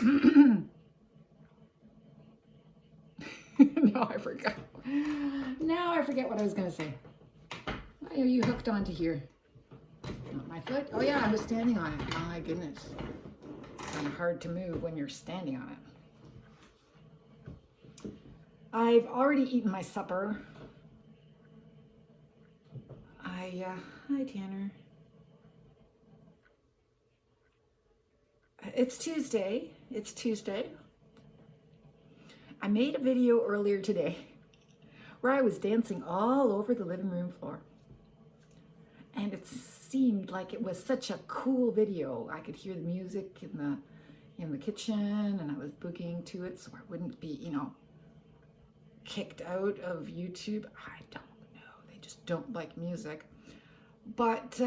No, I forgot. Now I forget what I was going to say. Why are you hooked onto here? Not my foot? Oh yeah, I was standing on it. My goodness. It's kind of hard to move when you're standing on it. I've already eaten my supper. Hi Tanner. It's Tuesday. It's Tuesday. I made a video earlier today where I was dancing all over the living room floor. And it seemed like it was such a cool video. I could hear the music in the kitchen, and I was boogieing to it so I wouldn't be, kicked out of YouTube. I don't know. They just don't like music. But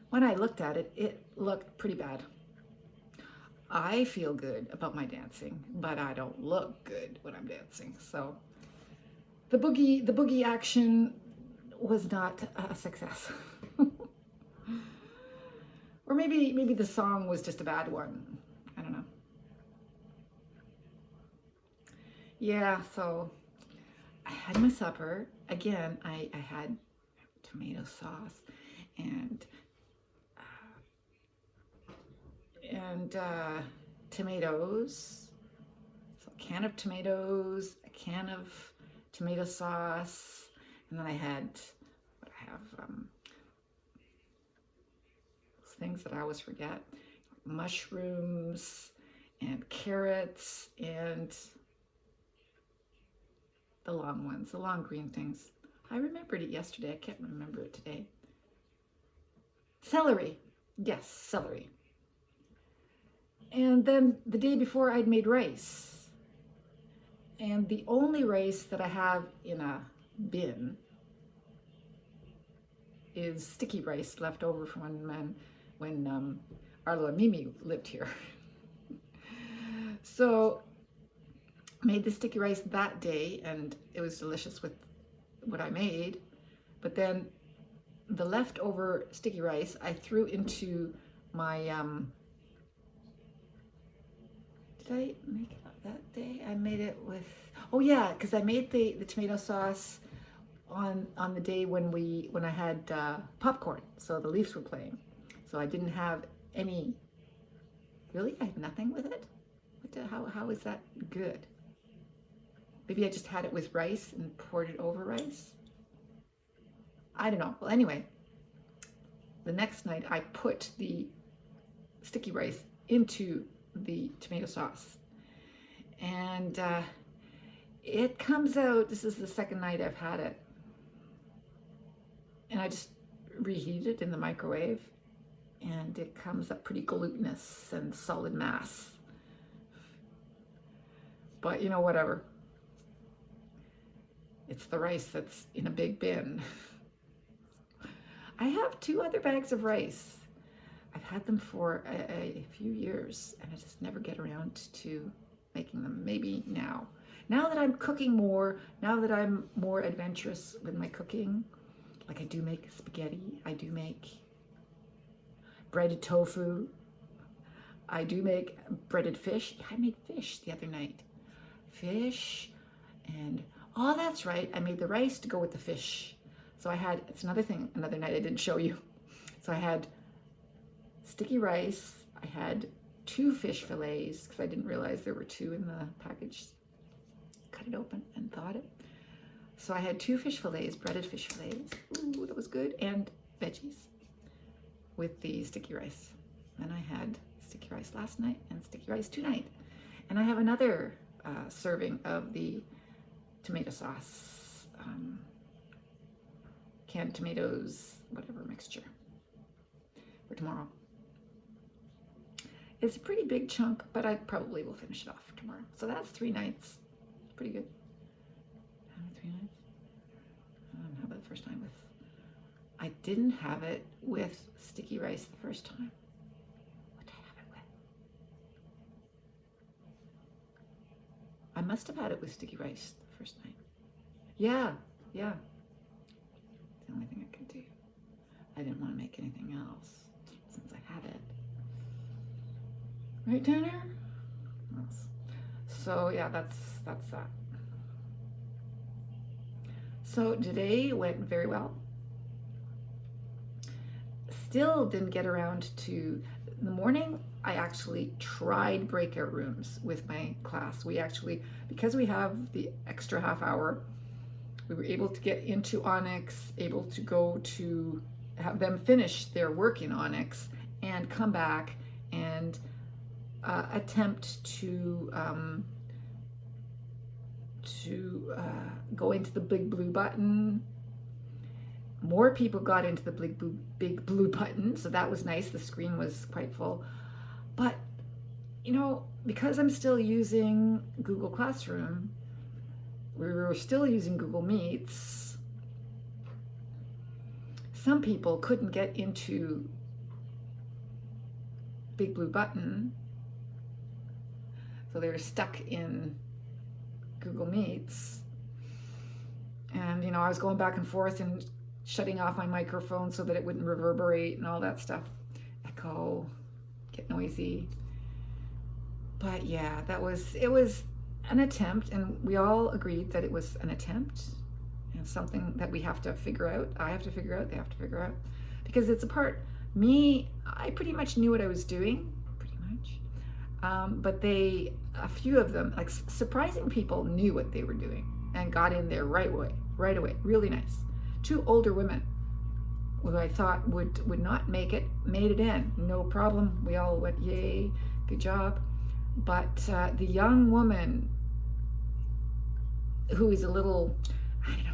when I looked at it, it looked pretty bad. I feel good about my dancing, but I don't look good when I'm dancing. So the boogie action was not a success. Or maybe the song was just a bad one. I don't know. Yeah, so I had my supper. Again, I had tomato sauce and tomatoes. So a can of tomatoes, a can of tomato sauce, and then I have things that I always forget: mushrooms and carrots and the long ones, the long green things. I remembered it yesterday. I can't remember it today. Celery. Yes, celery. And then the day before I'd made rice. And the only rice that I have in a bin is sticky rice left over from when Arlo and Mimi lived here. So made the sticky rice that day, and it was delicious with what I made. But then the leftover sticky rice I threw into my did I make it that day? I made it with, oh yeah, because I made the tomato sauce on the day when I had popcorn, so the Leafs were playing. So I didn't have any, really? I had nothing with it? How is that good? Maybe I just had it with rice and poured it over rice? I don't know. Well, anyway, the next night I put the sticky rice into the tomato sauce, and it comes out, this is the second night I've had it, and I just reheat it in the microwave, and it comes up pretty glutinous and solid mass. But whatever. It's the rice that's in a big bin. I have 2 other bags of rice. I've had them for a few years, and I just never get around to making them. Maybe now. Now that I'm cooking more, now that I'm more adventurous with my cooking, like I do make spaghetti, I do make breaded tofu, I do make breaded fish. I made fish the other night. Fish, and oh, that's right, I made the rice to go with the fish. So I had, it's another thing, another night I didn't show you. So I had sticky rice, I had 2 fish fillets, because I didn't realize there were 2 in the package. Cut it open and thawed it. So I had 2 fish fillets, breaded fish fillets. Ooh, that was good. And veggies with the sticky rice. Then I had sticky rice last night and sticky rice tonight. And I have another serving of the tomato sauce, canned tomatoes, whatever mixture, for tomorrow. It's a pretty big chunk, but I probably will finish it off tomorrow. So that's 3 nights. Pretty good. 3 nights. How about the first time with? I didn't have it with sticky rice the first time. What did I have it with? I must have had it with sticky rice the first night. Yeah. It's the only thing I could do. I didn't want to make anything else since I had it. Right, Tanner? So yeah, that's that. So today went very well. Still didn't get around to in the morning. I actually tried breakout rooms with my class. We actually, because we have the extra half hour, we were able to get into Onyx, able to go to have them finish their work in Onyx and come back and attempt to go into the big blue button. More people got into the big blue button, so that was nice. The screen was quite full. But, you know, because I'm still using Google Classroom, we were still using Google Meets, some people couldn't get into big blue button, so they were stuck in Google Meets. And, you know, I was going back and forth and shutting off my microphone so that it wouldn't reverberate and all that stuff. Echo, get noisy. But yeah, it was an attempt, and we all agreed that it was an attempt and something that we have to figure out. I have to figure out, they have to figure out, because it's a part, I pretty much knew what I was doing, pretty much. But a few of them, like surprising people, knew what they were doing and got in there right away, really nice. 2 older women who I thought would not make it, made it in, no problem. We all went, yay, good job. But the young woman who is a little, I don't know,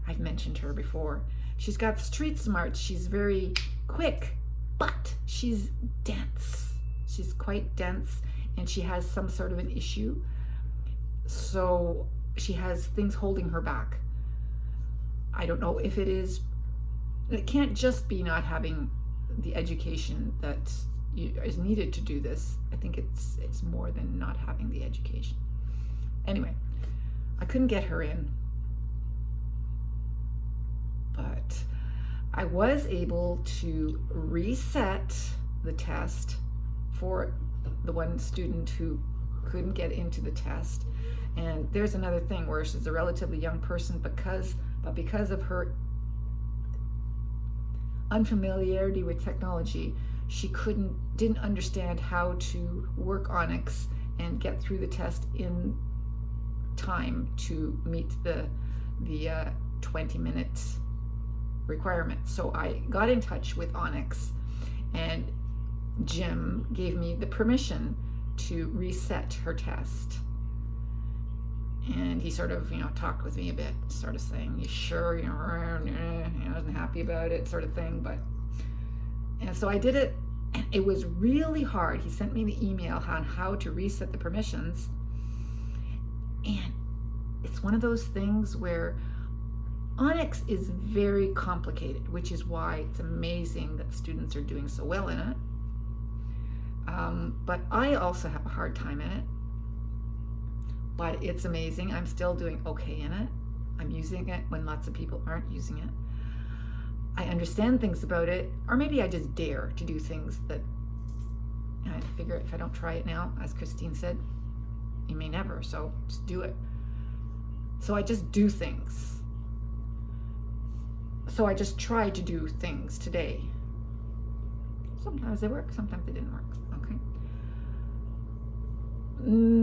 I've mentioned her before. She's got street smarts. She's very quick, but she's dense. She's quite dense, and she has some sort of an issue. So she has things holding her back. I don't know if it can't just be not having the education that is needed to do this. I think it's more than not having the education. Anyway, I couldn't get her in, but I was able to reset the test for the one student who couldn't get into the test. And there's another thing where she's a relatively young person, because of her unfamiliarity with technology, she didn't understand how to work Onyx and get through the test in time to meet the 20-minute requirement. So I got in touch with Onyx, and Jim gave me the permission to reset her test. And he sort of, talked with me a bit, sort of saying, "You sure?" I wasn't happy about it, sort of thing. And so I did it, and it was really hard. He sent me the email on how to reset the permissions. And it's one of those things where Onyx is very complicated, which is why it's amazing that students are doing so well in it. But I also have a hard time in it. But it's amazing. I'm still doing okay in it. I'm using it when lots of people aren't using it. I understand things about it, or maybe I just dare to do things that I figure if I don't try it now, as Christine said, you may never, so just do it. So I just do things. So I just tried to do things today. Sometimes they work, sometimes they didn't work, okay?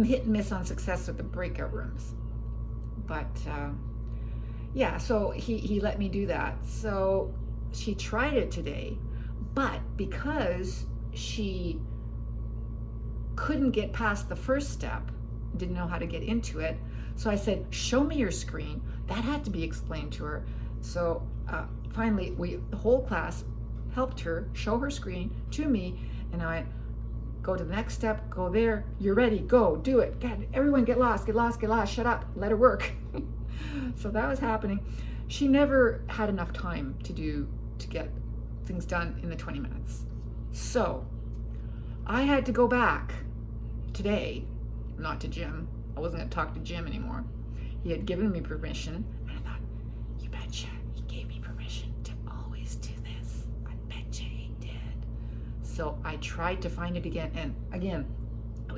Hit and miss on success with the breakout rooms. But yeah, so he let me do that. So she tried it today, but because she couldn't get past the first step, didn't know how to get into it, so I said, "Show me your screen." That had to be explained to her. So finally, the whole class helped her show her screen to me, and I went, "Go to the next step, go there, you're ready, go, do it. God, everyone get lost, shut up, let her work." So that was happening. She never had enough time to get things done in the 20 minutes. So I had to go back today, not to Jim. I wasn't gonna talk to Jim anymore. He had given me permission, and I thought, you betcha, he gave me permission to always do this. I betcha he did. So I tried to find it again, and again,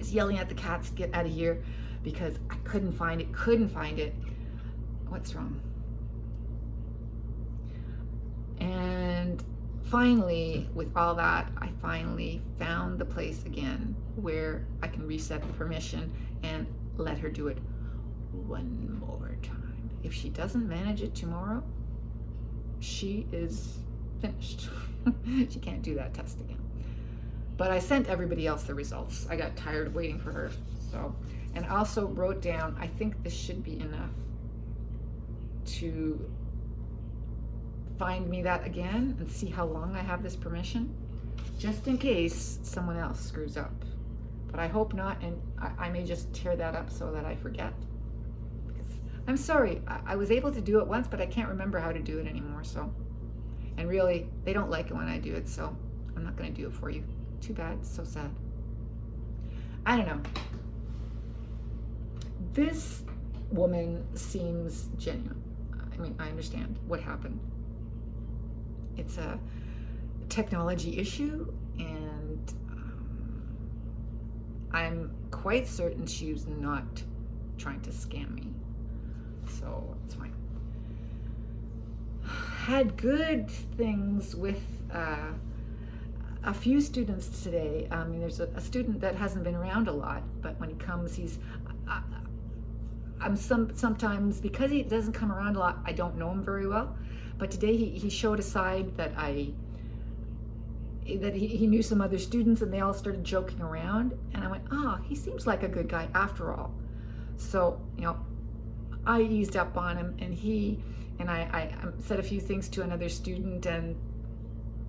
was yelling at the cats, get out of here, because I couldn't find it. What's wrong? And finally, with all that, I finally found the place again where I can reset the permission and let her do it one more time. If she doesn't manage it tomorrow, she is finished. She can't do that test again. But I sent everybody else the results. I got tired of waiting for her. So, and also wrote down, I think this should be enough to find me that again and see how long I have this permission, just in case someone else screws up. But I hope not, and I may just tear that up so that I forget. Because I'm sorry, I was able to do it once, but I can't remember how to do it anymore, so. And really, they don't like it when I do it, so I'm not gonna do it for you. Too bad, so sad. I don't know. This woman seems genuine. I mean, I understand what happened. It's a technology issue, and I'm quite certain she was not trying to scam me. So it's fine. Had good things with a few students today. I mean, there's a student that hasn't been around a lot, but when he comes, I'm sometimes, because he doesn't come around a lot, I don't know him very well. But today he showed a side that he knew some other students, and they all started joking around. And I went, he seems like a good guy after all. So, you know, I eased up on him, and I said a few things to another student, and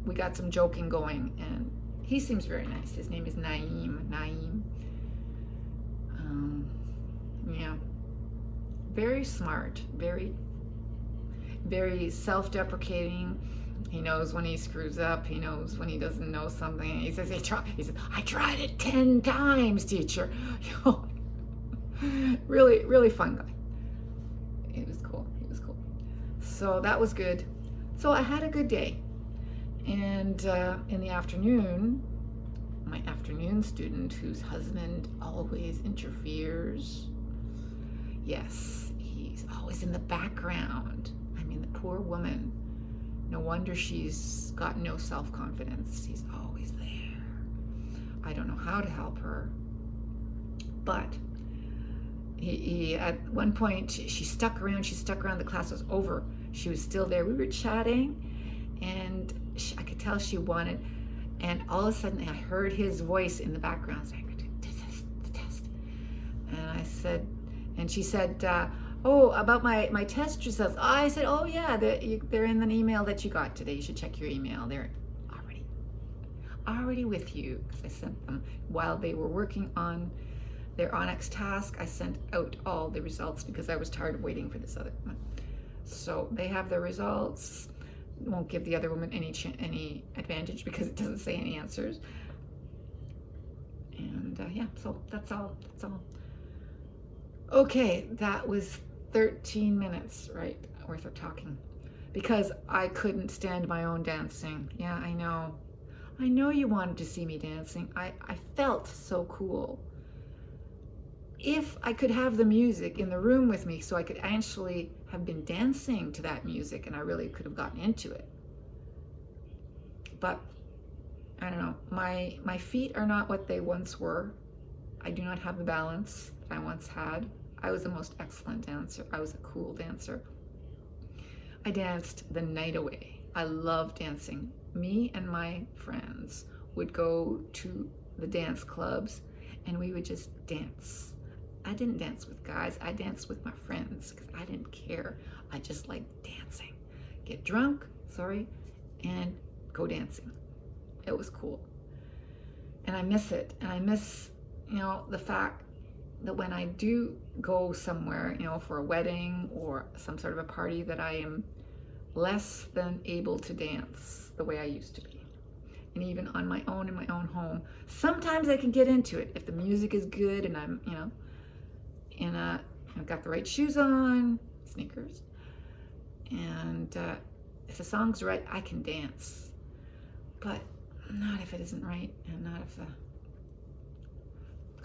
we got some joking going, and he seems very nice. His name is Naeem. Yeah. Very smart, very self-deprecating. He knows when he screws up. He knows when he doesn't know something. He says, I tried it 10 times, teacher. Really, really fun guy. He was cool. So that was good. So I had a good day. And in the afternoon, my afternoon student, whose husband always interferes, yes, he's always in the background. I mean, the poor woman. No wonder she's got no self-confidence. He's always there. I don't know how to help her. But he at one point, she stuck around. The class was over. She was still there. We were chatting, and I could tell she wanted. And all of a sudden, I heard his voice in the background saying, test. And I said, and she said, about my test results. I said, oh yeah, they're in an email that you got today. You should check your email. They're already with you, because I sent them while they were working on their Onyx task. I sent out all the results because I was tired of waiting for this other one. So they have their results. Won't give the other woman any advantage because it doesn't say any answers. And yeah, so that's all. Okay, that was 13 minutes, right, worth of talking, because I couldn't stand my own dancing. Yeah, I know you wanted to see me dancing. I felt so cool. If I could have the music in the room with me, so I could actually have been dancing to that music, and I really could have gotten into it. But I don't know, my feet are not what they once were. I do not have the balance that I once had. I was the most excellent dancer. I was a cool dancer. I danced the night away. I love dancing. Me and my friends would go to the dance clubs, and we would just dance. I didn't dance with guys. I danced with my friends because I didn't care. I just liked dancing. Get drunk, and go dancing. It was cool. And I miss it. And I miss, the fact that when I do go somewhere, for a wedding or some sort of a party, that I am less than able to dance the way I used to be. And even on my own, in my own home, sometimes I can get into it if the music is good and I'm, and I've got the right shoes on, sneakers, and if the song's right, I can dance. But not if it isn't right, and not if the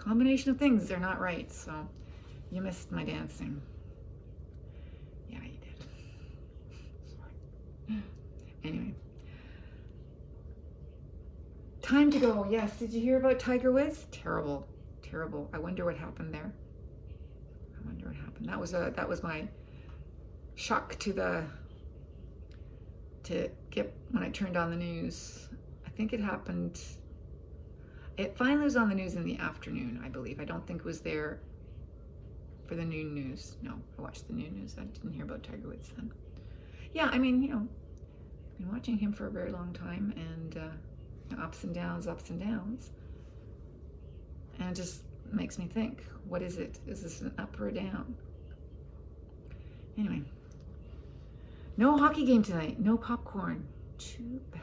combination of things, they're not right. So you missed my dancing. Yeah, you did. Sorry. Anyway. Time to go. Yes. Did you hear about Tiger Woods? Terrible. Terrible. I wonder what happened there. I wonder what happened. That was my shock to get when I turned on the news. I think it happened. It finally was on the news in the afternoon, I believe. I don't think it was there for the noon news. No, I watched the noon news. I didn't hear about Tiger Woods then. Yeah, I mean, I've been watching him for a very long time, and ups and downs, and it just makes me think, what is it? Is this an up or a down? Anyway, no hockey game tonight, no popcorn. Too bad.